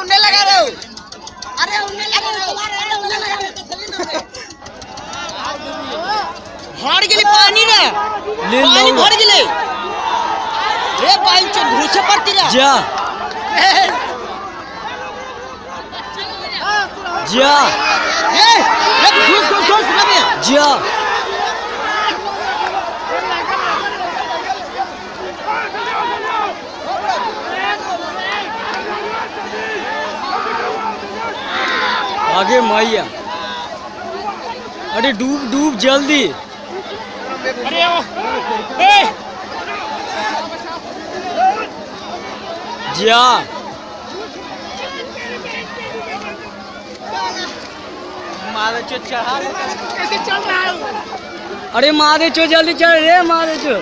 उन्हें लगा रहे हो। अरे उन्हें लगा रहे हो। भर गेली पानी रे, पानी भर गेली रे, पानी चल घुसे पड़ती रे जा जा ए घुस घुस घुस लगे जा आगे मैया। अरे डूब डूब जल्दी। अरे जा मारे चो चढ़ा कैसे चल रहा है। अरे मारे चो जल्दी चल रे मारे चो।